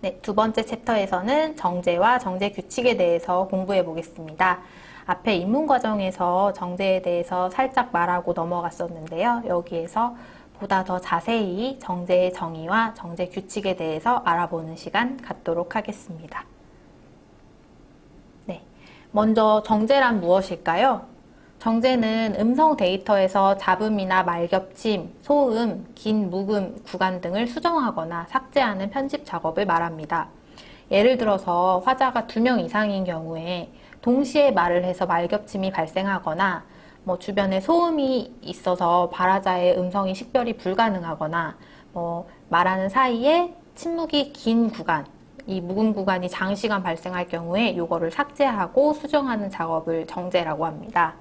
네, 두 번째 챕터에서는 정제와 정제 규칙에 대해서 공부해 보겠습니다. 앞에 입문 과정에서 정제에 대해서 살짝 말하고 넘어갔었는데요. 여기에서 보다 더 자세히 정제의 정의와 정제 규칙에 대해서 알아보는 시간 갖도록 하겠습니다. 네, 먼저 정제란 무엇일까요? 정제는 음성 데이터에서 잡음이나 말겹침, 소음, 긴 묵음 구간 등을 수정하거나 삭제하는 편집 작업을 말합니다. 예를 들어서 화자가 2명 이상인 경우에 동시에 말을 해서 말겹침이 발생하거나 주변에 소음이 있어서 발화자의 음성이 식별이 불가능하거나 말하는 사이에 침묵이 긴 구간, 이 묵음 구간이 장시간 발생할 경우에 이거를 삭제하고 수정하는 작업을 정제라고 합니다.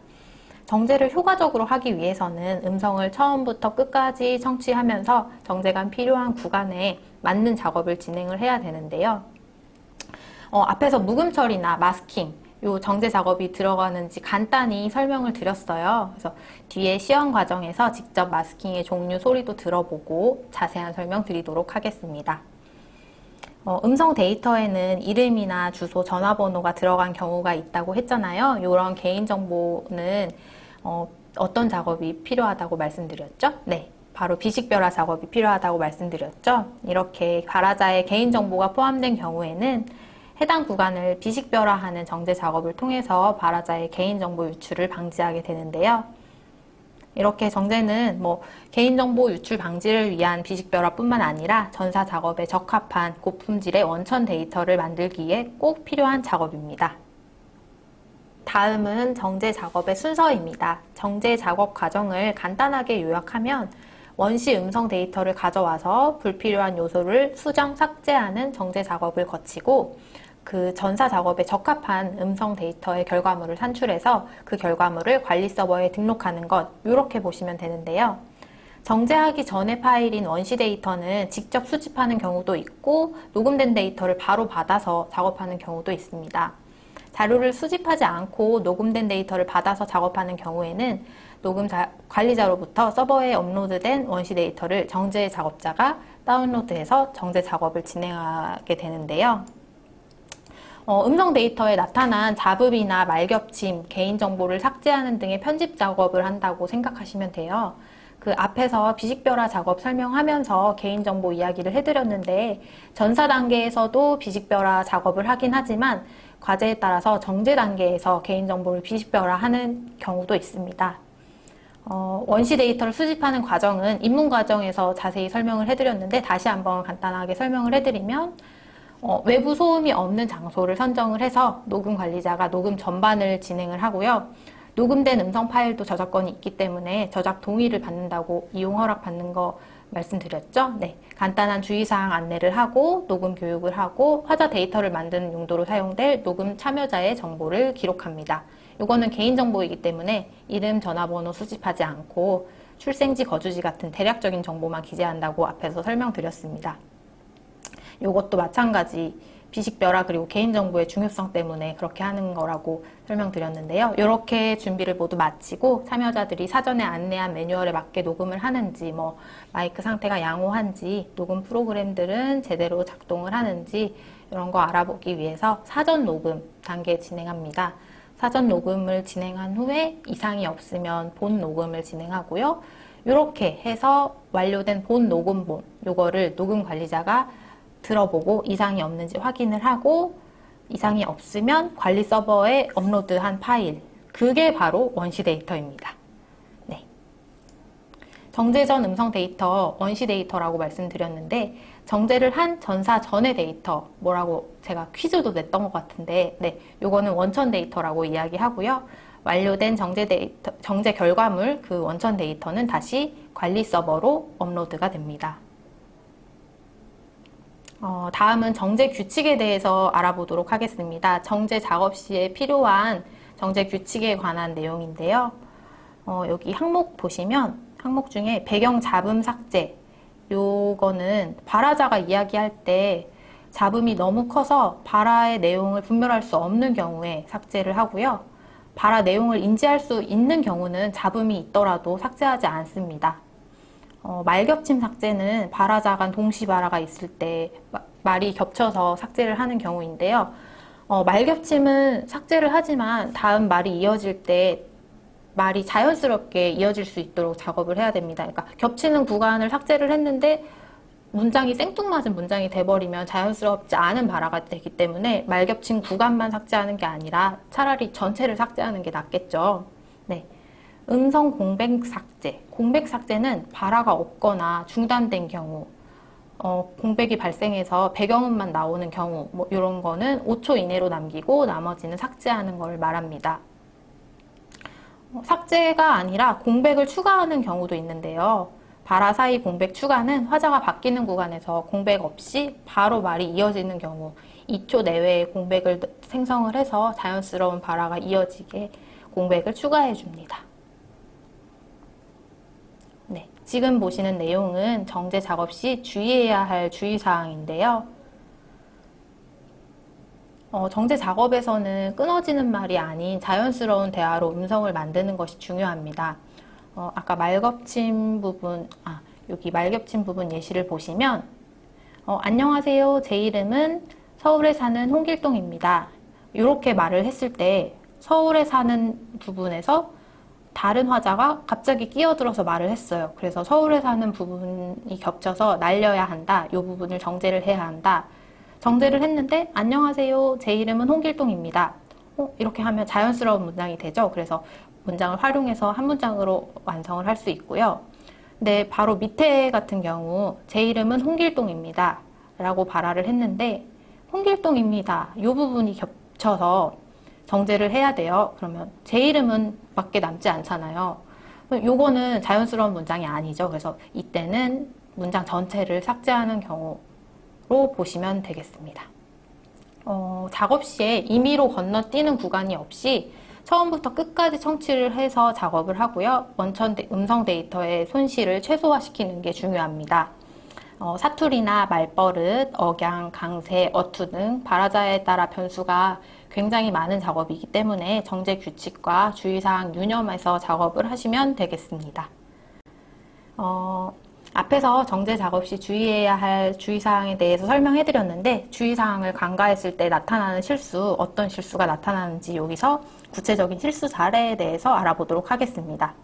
정제를 효과적으로 하기 위해서는 음성을 처음부터 끝까지 청취하면서 정제가 필요한 구간에 맞는 작업을 진행을 해야 되는데요. 앞에서 묵음 처리나 마스킹, 요 정제 작업이 들어가는지 간단히 설명을 드렸어요. 그래서 뒤에 시험 과정에서 직접 마스킹의 종류, 소리도 들어보고 자세한 설명 드리도록 하겠습니다. 음성 데이터에는 이름이나 주소, 전화번호가 들어간 경우가 있다고 했잖아요. 이런 개인정보는 어떤 작업이 필요하다고 말씀드렸죠? 네, 바로 비식별화 작업이 필요하다고 말씀드렸죠? 이렇게 발화자의 개인정보가 포함된 경우에는 해당 구간을 비식별화하는 정제 작업을 통해서 발화자의 개인정보 유출을 방지하게 되는데요. 이렇게 정제는 개인정보 유출 방지를 위한 비식별화뿐만 아니라 전사 작업에 적합한 고품질의 원천 데이터를 만들기에 꼭 필요한 작업입니다. 다음은 정제 작업의 순서입니다. 정제 작업 과정을 간단하게 요약하면 원시 음성 데이터를 가져와서 불필요한 요소를 수정, 삭제하는 정제 작업을 거치고 그 전사 작업에 적합한 음성 데이터의 결과물을 산출해서 그 결과물을 관리 서버에 등록하는 것, 이렇게 보시면 되는데요. 정제하기 전의 파일인 원시 데이터는 직접 수집하는 경우도 있고 녹음된 데이터를 바로 받아서 작업하는 경우도 있습니다. 자료를 수집하지 않고 녹음된 데이터를 받아서 작업하는 경우에는 관리자로부터 서버에 업로드된 원시 데이터를 정제 작업자가 다운로드해서 정제 작업을 진행하게 되는데요. 음성 데이터에 나타난 잡음이나 말겹침, 개인정보를 삭제하는 등의 편집 작업을 한다고 생각하시면 돼요. 그 앞에서 비식별화 작업 설명하면서 개인정보 이야기를 해드렸는데 전사 단계에서도 비식별화 작업을 하긴 하지만 과제에 따라서 정제 단계에서 개인정보를 비식별화하는 경우도 있습니다. 원시 데이터를 수집하는 과정은 입문 과정에서 자세히 설명을 해드렸는데 다시 한번 간단하게 설명을 해드리면 외부 소음이 없는 장소를 선정을 해서 녹음 관리자가 녹음 전반을 진행을 하고요. 녹음된 음성 파일도 저작권이 있기 때문에 저작 동의를 받는다고 이용 허락 받는 거 말씀드렸죠? 네, 간단한 주의사항 안내를 하고 녹음 교육을 하고 화자 데이터를 만드는 용도로 사용될 녹음 참여자의 정보를 기록합니다. 이거는 개인정보이기 때문에 이름, 전화번호 수집하지 않고 출생지, 거주지 같은 대략적인 정보만 기재한다고 앞에서 설명드렸습니다. 이것도 마찬가지 비식별화 그리고 개인정보의 중요성 때문에 그렇게 하는 거라고 설명드렸는데요. 이렇게 준비를 모두 마치고 참여자들이 사전에 안내한 매뉴얼에 맞게 녹음을 하는지 마이크 상태가 양호한지 녹음 프로그램들은 제대로 작동을 하는지 이런 거 알아보기 위해서 사전 녹음 단계 진행합니다. 사전 녹음을 진행한 후에 이상이 없으면 본 녹음을 진행하고요. 이렇게 해서 완료된 본 녹음본 요거를 녹음 관리자가 들어보고 이상이 없는지 확인을 하고 이상이 없으면 관리 서버에 업로드한 파일, 그게 바로 원시 데이터입니다. 네. 정제 전 음성 데이터, 원시 데이터라고 말씀드렸는데 정제를 한 전사 전의 데이터, 뭐라고 제가 퀴즈도 냈던 것 같은데 네, 요거는 원천 데이터라고 이야기하고요. 완료된 정제 결과물, 그 원천 데이터는 다시 관리 서버로 업로드가 됩니다. 다음은 정제 규칙에 대해서 알아보도록 하겠습니다. 정제 작업 시에 필요한 정제 규칙에 관한 내용인데요. 여기 항목 보시면 항목 중에 배경 잡음 삭제, 요거는 발화자가 이야기할 때 잡음이 너무 커서 발화의 내용을 분별할 수 없는 경우에 삭제를 하고요. 발화 내용을 인지할 수 있는 경우는 잡음이 있더라도 삭제하지 않습니다. 말겹침 삭제는 발화자 간 동시 발화가 있을 때 말이 겹쳐서 삭제를 하는 경우인데요. 말겹침은 삭제를 하지만 다음 말이 이어질 때 말이 자연스럽게 이어질 수 있도록 작업을 해야 됩니다. 그러니까 겹치는 구간을 삭제를 했는데 문장이 생뚱맞은 문장이 돼버리면 자연스럽지 않은 발화가 되기 때문에 말겹친 구간만 삭제하는 게 아니라 차라리 전체를 삭제하는 게 낫겠죠. 네. 음성 공백 삭제. 공백 삭제는 발화가 없거나 중단된 경우, 공백이 발생해서 배경음만 나오는 경우, 뭐 이런 거는 5초 이내로 남기고 나머지는 삭제하는 걸 말합니다. 삭제가 아니라 공백을 추가하는 경우도 있는데요. 발화 사이 공백 추가는 화자가 바뀌는 구간에서 공백 없이 바로 말이 이어지는 경우 2초 내외에 공백을 생성을 해서 자연스러운 발화가 이어지게 공백을 추가해 줍니다. 네, 지금 보시는 내용은 정제 작업 시 주의해야 할 주의사항인데요. 정제 작업에서는 끊어지는 말이 아닌 자연스러운 대화로 음성을 만드는 것이 중요합니다. 아까 말겹침 부분, 여기 말겹침 부분 예시를 보시면, 안녕하세요. 제 이름은 서울에 사는 홍길동입니다. 이렇게 말을 했을 때 서울에 사는 부분에서 다른 화자가 갑자기 끼어들어서 말을 했어요. 그래서 서울에 사는 부분이 겹쳐서 날려야 한다. 이 부분을 정제를 해야 한다. 정제를 했는데 안녕하세요. 제 이름은 홍길동입니다. 이렇게 하면 자연스러운 문장이 되죠. 그래서 문장을 활용해서 한 문장으로 완성을 할 수 있고요. 근데 바로 밑에 같은 경우 제 이름은 홍길동입니다. 라고 발화를 했는데 홍길동입니다. 이 부분이 겹쳐서 정제를 해야 돼요. 그러면 제 이름은 밖에 남지 않잖아요. 요거는 자연스러운 문장이 아니죠. 그래서 이때는 문장 전체를 삭제하는 경우로 보시면 되겠습니다. 작업 시에 임의로 건너뛰는 구간이 없이 처음부터 끝까지 청취를 해서 작업을 하고요. 원천 음성 데이터의 손실을 최소화시키는 게 중요합니다. 사투리나 말버릇, 억양, 강세, 어투 등 발화자에 따라 변수가 굉장히 많은 작업이기 때문에 정제 규칙과 주의사항 유념해서 작업을 하시면 되겠습니다. 앞에서 정제 작업 시 주의해야 할 주의사항에 대해서 설명해 드렸는데 주의사항을 간과했을 때 나타나는 실수, 어떤 실수가 나타나는지 여기서 구체적인 실수 사례에 대해서 알아보도록 하겠습니다.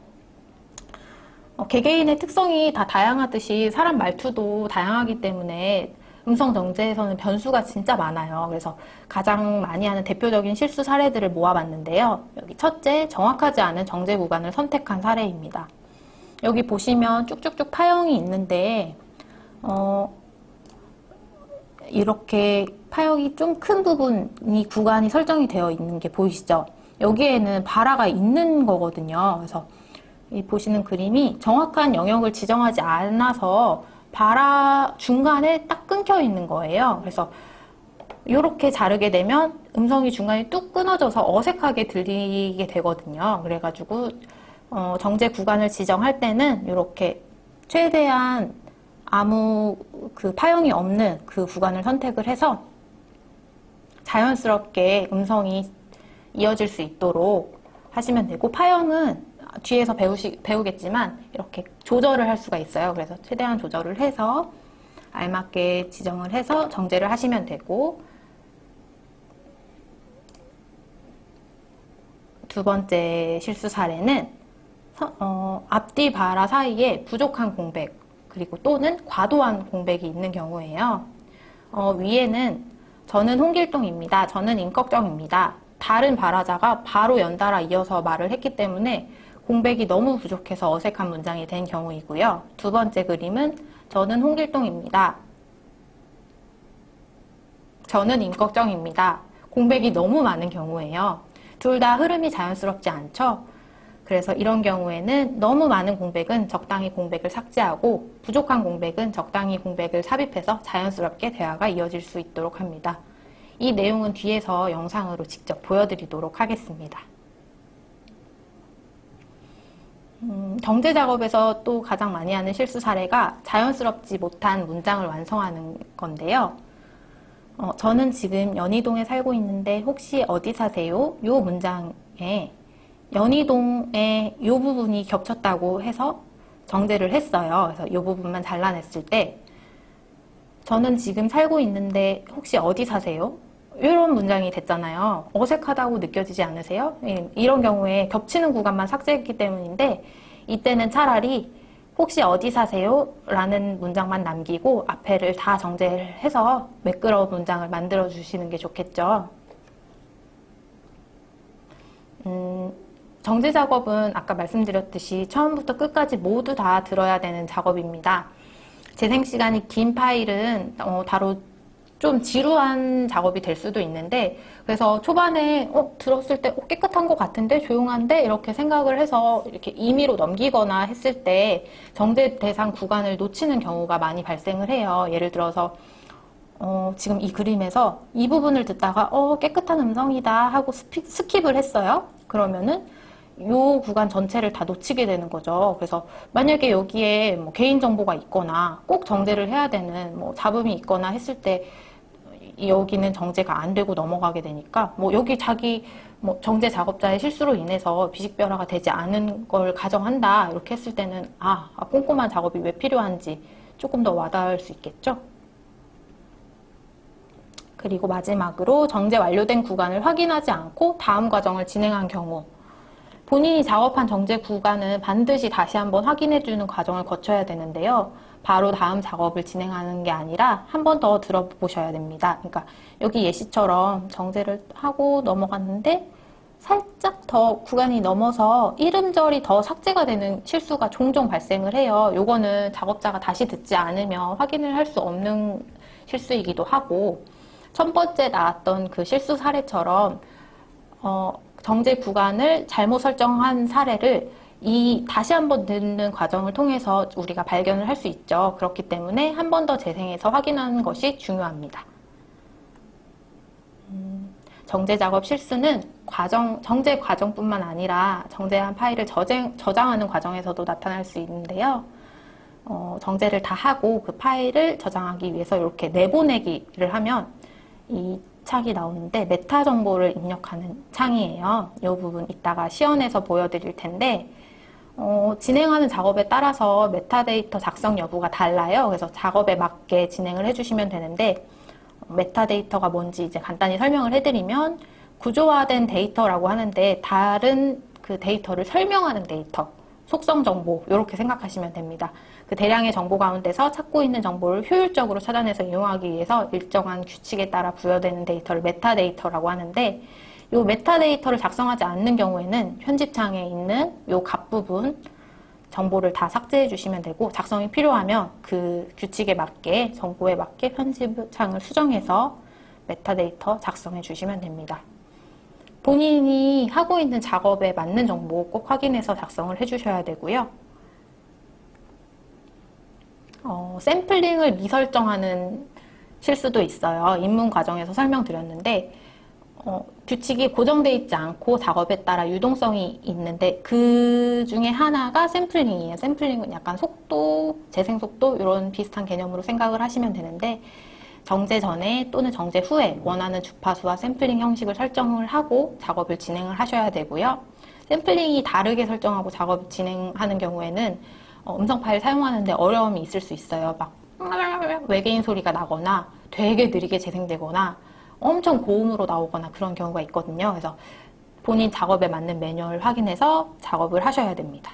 개개인의 특성이 다 다양하듯이 사람 말투도 다양하기 때문에 음성 정제에서는 변수가 진짜 많아요. 그래서 가장 많이 하는 대표적인 실수 사례들을 모아봤는데요. 여기 첫째, 정확하지 않은 정제 구간을 선택한 사례입니다. 여기 보시면 쭉쭉쭉 파형이 있는데 이렇게 파형이 좀 큰 부분이 구간이 설정이 되어 있는 게 보이시죠? 여기에는 발화가 있는 거거든요. 그래서 이 보시는 그림이 정확한 영역을 지정하지 않아서 발화 중간에 딱 끊겨 있는 거예요. 그래서 이렇게 자르게 되면 음성이 중간에 뚝 끊어져서 어색하게 들리게 되거든요. 그래가지고 정제 구간을 지정할 때는 이렇게 최대한 아무 그 파형이 없는 그 구간을 선택을 해서 자연스럽게 음성이 이어질 수 있도록 하시면 되고, 파형은 뒤에서 배우겠지만 이렇게 조절을 할 수가 있어요. 그래서 최대한 조절을 해서 알맞게 지정을 해서 정제를 하시면 되고, 두 번째 실수 사례는 앞뒤 발화 사이에 부족한 공백 그리고 또는 과도한 공백이 있는 경우예요. 위에는 저는 홍길동입니다. 저는 임꺽정입니다. 다른 발화자가 바로 연달아 이어서 말을 했기 때문에 공백이 너무 부족해서 어색한 문장이 된 경우이고요. 두 번째 그림은 저는 홍길동입니다. 저는 임꺽정입니다. 공백이 너무 많은 경우예요. 둘 다 흐름이 자연스럽지 않죠? 그래서 이런 경우에는 너무 많은 공백은 적당히 공백을 삭제하고 부족한 공백은 적당히 공백을 삽입해서 자연스럽게 대화가 이어질 수 있도록 합니다. 이 내용은 뒤에서 영상으로 직접 보여드리도록 하겠습니다. 정제 작업에서 또 가장 많이 하는 실수 사례가 자연스럽지 못한 문장을 완성하는 건데요. 저는 지금 연희동에 살고 있는데 혹시 어디 사세요? 이 문장에 연희동의 이 부분이 겹쳤다고 해서 정제를 했어요. 그래서 이 부분만 잘라냈을 때 저는 지금 살고 있는데 혹시 어디 사세요? 이런 문장이 됐잖아요. 어색하다고 느껴지지 않으세요? 이런 경우에 겹치는 구간만 삭제했기 때문인데 이때는 차라리 혹시 어디 사세요? 라는 문장만 남기고 앞에를 다 정제해서 매끄러운 문장을 만들어 주시는 게 좋겠죠. 정제 작업은 아까 말씀드렸듯이 처음부터 끝까지 모두 다 들어야 되는 작업입니다. 재생 시간이 긴 파일은 바로 좀 지루한 작업이 될 수도 있는데, 그래서 초반에 들었을 때 깨끗한 것 같은데 조용한데 이렇게 생각을 해서 이렇게 임의로 넘기거나 했을 때 정제 대상 구간을 놓치는 경우가 많이 발생을 해요. 예를 들어서 지금 이 그림에서 이 부분을 듣다가 깨끗한 음성이다 하고 스킵을 했어요. 그러면은 이 구간 전체를 다 놓치게 되는 거죠. 그래서 만약에 여기에 뭐 개인정보가 있거나 꼭 정제를 해야 되는 뭐 잡음이 있거나 했을 때 여기는 정제가 안 되고 넘어가게 되니까 뭐 여기 자기 뭐 정제 작업자의 실수로 인해서 비식별화가 되지 않은 걸 가정한다 이렇게 했을 때는 꼼꼼한 작업이 왜 필요한지 조금 더 와닿을 수 있겠죠. 그리고 마지막으로 정제 완료된 구간을 확인하지 않고 다음 과정을 진행한 경우, 본인이 작업한 정제 구간은 반드시 다시 한번 확인해주는 과정을 거쳐야 되는데요. 바로 다음 작업을 진행하는 게 아니라 한 번 더 들어보셔야 됩니다. 그러니까 여기 예시처럼 정제를 하고 넘어갔는데 살짝 더 구간이 넘어서 이름절이 더 삭제가 되는 실수가 종종 발생을 해요. 요거는 작업자가 다시 듣지 않으면 확인을 할 수 없는 실수이기도 하고, 첫 번째 나왔던 그 실수 사례처럼 정제 구간을 잘못 설정한 사례를 다시 한번 듣는 과정을 통해서 우리가 발견을 할 수 있죠. 그렇기 때문에 한 번 더 재생해서 확인하는 것이 중요합니다. 정제 작업 실수는 정제 과정뿐만 아니라 정제한 파일을 저장하는 과정에서도 나타날 수 있는데요. 정제를 다 하고 그 파일을 저장하기 위해서 이렇게 내보내기를 하면 이 창이 나오는데 메타 정보를 입력하는 창이에요. 이 부분 이따가 시연해서 보여드릴 텐데 진행하는 작업에 따라서 메타데이터 작성 여부가 달라요. 그래서 작업에 맞게 진행을 해주시면 되는데, 메타데이터가 뭔지 이제 간단히 설명을 해드리면 구조화된 데이터라고 하는데 다른 그 데이터를 설명하는 데이터, 속성 정보 이렇게 생각하시면 됩니다. 그 대량의 정보 가운데서 찾고 있는 정보를 효율적으로 찾아내서 이용하기 위해서 일정한 규칙에 따라 부여되는 데이터를 메타데이터라고 하는데, 이 메타데이터를 작성하지 않는 경우에는 편집창에 있는 이 값 부분 정보를 다 삭제해 주시면 되고, 작성이 필요하면 그 규칙에 맞게 정보에 맞게 편집창을 수정해서 메타데이터 작성해 주시면 됩니다. 본인이 하고 있는 작업에 맞는 정보 꼭 확인해서 작성을 해주셔야 되고요. 샘플링을 미설정하는 실수도 있어요. 입문 과정에서 설명드렸는데 규칙이 고정되어 있지 않고 작업에 따라 유동성이 있는데 그 중에 하나가 샘플링이에요. 샘플링은 약간 속도, 재생 속도 이런 비슷한 개념으로 생각을 하시면 되는데, 정제 전에 또는 정제 후에 원하는 주파수와 샘플링 형식을 설정을 하고 작업을 진행을 하셔야 되고요. 샘플링이 다르게 설정하고 작업을 진행하는 경우에는 음성 파일 사용하는데 어려움이 있을 수 있어요. 막 외계인 소리가 나거나 되게 느리게 재생되거나 엄청 고음으로 나오거나 그런 경우가 있거든요. 그래서 본인 작업에 맞는 매뉴얼 확인해서 작업을 하셔야 됩니다.